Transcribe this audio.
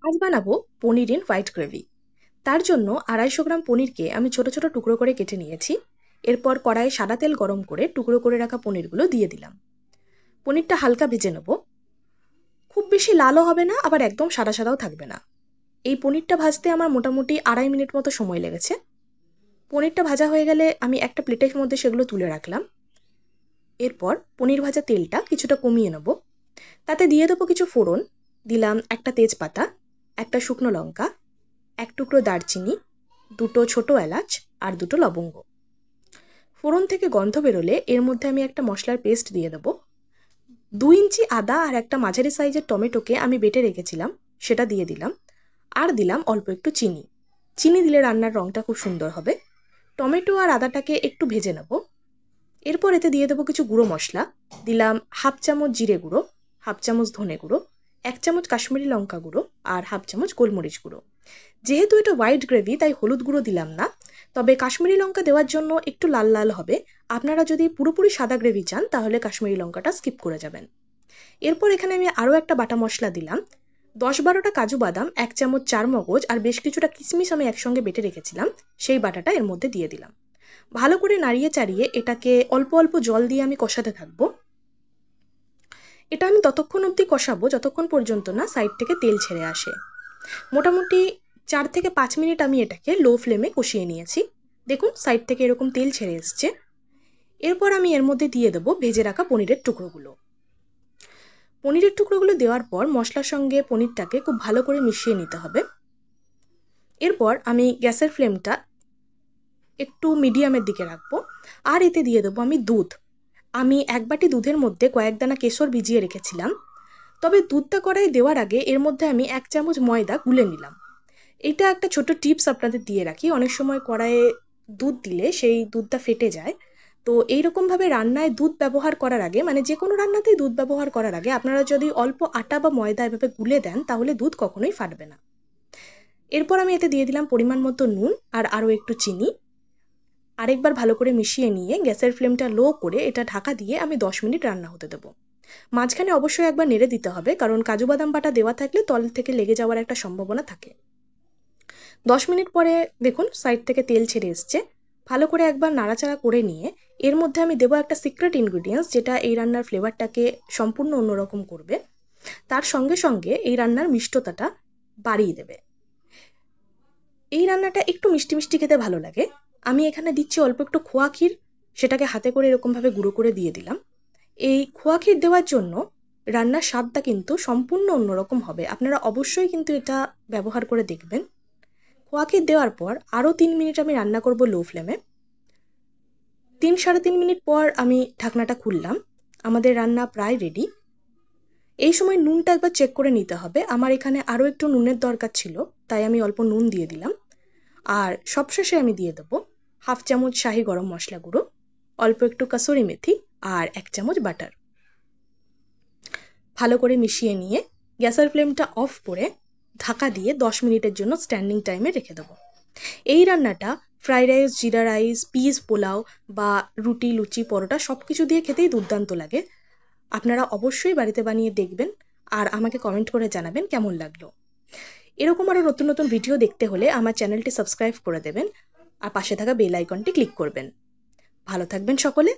আজ বানাবো পনির in white gravy. তার জন্য 250 গ্রাম পনিরকে আমি ছোট ছোট টুকরো করে কেটে নিয়েছি। এরপর কড়াইয়ে সাদা তেল গরম করে টুকরো করে রাখা পনিরগুলো দিয়ে দিলাম। পনিরটা হালকা ভেজে নেব, খুব বেশি লালও হবে না, আবার একদম সাদা সাদাও থাকবে না। এই পনিরটা ভাজতে আমার মোটামুটি 2.5 মিনিট মতো সময় লেগেছে। পনিরটা ভাজা হয়ে গেলে আমি একটা প্লেটের মধ্যে সেগুলো তুলে রাখলাম। এরপর পনির ভাজা তেলটা কিছুটা কমিয়ে নেব, তাতে দিয়ে দেবো কিছু ফোড়ন। দিলাম একটা তেজপাতা, একটা শুকনো লঙ্কা, এক টুকরো দারচিনি, দুটো ছোট এলাচ আর দুটো লবঙ্গ। ফোড়ন থেকে গন্ধ বেরোলে এর মধ্যে আমি একটা মশলার পেস্ট দিয়ে দেবো। 2 ইঞ্চি আদা আর একটা মাঝারি সাইজের টমেটোকে আমি বেটে রেখেছিলাম, সেটা দিয়ে দিলাম। আর দিলাম অল্প একটু চিনি। চিনি দিলে রান্নার রঙটা খুব সুন্দর হবে। টমেটো আর আদাটাকে একটু ভেজে নেব। এরপর এতে দিয়ে দেবো কিছু গুঁড়ো মশলা। দিলাম 1/2 চামচ জিরে গুঁড়ো, 1/2 চামচ ধনে গুঁড়ো, 1 চামচ কাশ্মীরি লঙ্কা গুঁড়ো আর 1/2 চামচ গোলমরিচ গুঁড়ো। যেহেতু এটা হোয়াইট গ্রেভি তাই হলুদ গুঁড়ো দিলাম না, তবে কাশ্মীরি লঙ্কা দেওয়ার জন্য একটু লাল লাল হবে। আপনারা যদি পুরোপুরি সাদা গ্রেভি চান তাহলে কাশ্মীরি লঙ্কাটা স্কিপ করে যাবেন। এরপর এখানে আমি আরও একটা বাটা মশলা দিলাম। 10-12টা কাজু বাদাম, 1 চামচ চারমগজ আর বেশ কিছুটা কিশমিশ আমি একসঙ্গে বেটে রেখেছিলাম, সেই বাটাটা এর মধ্যে দিয়ে দিলাম। ভালো করে নাড়িয়ে চাড়িয়ে এটাকে অল্প অল্প জল দিয়ে আমি কষাতে থাকবো। এটা আমি ততক্ষণ অবধি কষাবো যতক্ষণ পর্যন্ত না সাইড থেকে তেল ছেড়ে আসে। মোটামুটি 4 থেকে 5 মিনিট আমি এটাকে লো ফ্লেমে কষিয়ে নিয়েছি। দেখুন সাইড থেকে এরকম তেল ছেড়ে এসছে। এরপর আমি এর মধ্যে দিয়ে দেবো ভেজে রাখা পনিরের টুকরোগুলো। পনিরের টুকরোগুলো দেওয়ার পর মশলার সঙ্গে পনিরটাকে খুব ভালো করে মিশিয়ে নিতে হবে। এরপর আমি গ্যাসের ফ্লেমটা একটু মিডিয়ামের দিকে রাখবো। আর এতে দিয়ে দেবো আমি দুধ। আমি 1 বাটি দুধের মধ্যে কয়েক দানা কেশর ভিজিয়ে রেখেছিলাম, তবে দুধটা কড়াই দেওয়ার আগে এর মধ্যে আমি 1 চামচ ময়দা গুলে নিলাম। এটা একটা ছোট টিপস আপনাদের দিয়ে রাখি, অনেক সময় কড়াইয়ে দুধ দিলে সেই দুধটা ফেটে যায়। তো এইরকমভাবে রান্নায় দুধ ব্যবহার করার আগে, মানে যে কোনো রান্নাতেই দুধ ব্যবহার করার আগে আপনারা যদি অল্প আটা বা ময়দা এভাবে গুলে দেন তাহলে দুধ কখনোই ফাটবে না। এরপর আমি এতে দিয়ে দিলাম পরিমাণ মতো নুন আর আরও একটু চিনি। আরেকবার ভালো করে মিশিয়ে নিয়ে গ্যাসের ফ্লেমটা লো করে এটা ঢাকা দিয়ে আমি 10 মিনিট রান্না হতে দেবো। মাঝখানে অবশ্যই একবার নেড়ে দিতে হবে, কারণ কাজু বাদাম বাটা দেওয়া থাকলে তল থেকে লেগে যাওয়ার একটা সম্ভাবনা থাকে। 10 মিনিট পরে দেখুন সাইড থেকে তেল ছেড়ে এসছে। ভালো করে একবার নাড়াচাড়া করে নিয়ে এর মধ্যে আমি দেবো একটা সিক্রেট ইনগ্রিডিয়েন্টস, যেটা এই রান্নার ফ্লেভারটাকে সম্পূর্ণ অন্যরকম করবে। তার সঙ্গে সঙ্গে এই রান্নার মিষ্টতাটা বাড়িয়ে দেবে। এই রান্নাটা একটু মিষ্টি মিষ্টি খেতে ভালো লাগে। আমি এখানে দিচ্ছি অল্প একটু খোয়া ক্ষীর, সেটাকে হাতে করে এরকমভাবে গুঁড়ো করে দিয়ে দিলাম। এই খোয়া ক্ষীর দেওয়ার জন্য রান্নার স্বাদটা কিন্তু সম্পূর্ণ অন্যরকম হবে। আপনারা অবশ্যই কিন্তু এটা ব্যবহার করে দেখবেন। খোয়া ক্ষীর দেওয়ার পর আরও 3 মিনিট আমি রান্না করব লো ফ্লেমে। 3-3.5 মিনিট পর আমি ঢাকনাটা খুললাম। আমাদের রান্না প্রায় রেডি। এই সময় নুনটা একবার চেক করে নিতে হবে। আমার এখানে আরও একটু নুনের দরকার ছিল, তাই আমি অল্প নুন দিয়ে দিলাম। আর সবশেষে আমি দিয়ে দেবো 1/2 চামচ শাহি গরম মশলা গুঁড়ো, অল্প একটু কাসুরি মেথি আর 1 চামচ বাটার। ভালো করে মিশিয়ে নিয়ে গ্যাসের ফ্লেমটা অফ করে ঢাকা দিয়ে 10 মিনিটের জন্য স্ট্যান্ডিং টাইমে রেখে দেবো। এই রান্নাটা ফ্রাইড রাইস, জিরা রাইস, পিস পোলাও বা রুটি, লুচি, পরোটা সব কিছু দিয়ে খেতেই দুর্দান্ত লাগে। আপনারা অবশ্যই বাড়িতে বানিয়ে দেখবেন আর আমাকে কমেন্ট করে জানাবেন কেমন লাগলো। এরকম আরও নতুন নতুন ভিডিও দেখতে হলে আমার চ্যানেলটি সাবস্ক্রাইব করে দেবেন আর পাশে থাকা বেল আইকনটি ক্লিক করবেন। ভালো থাকবেন সকলে।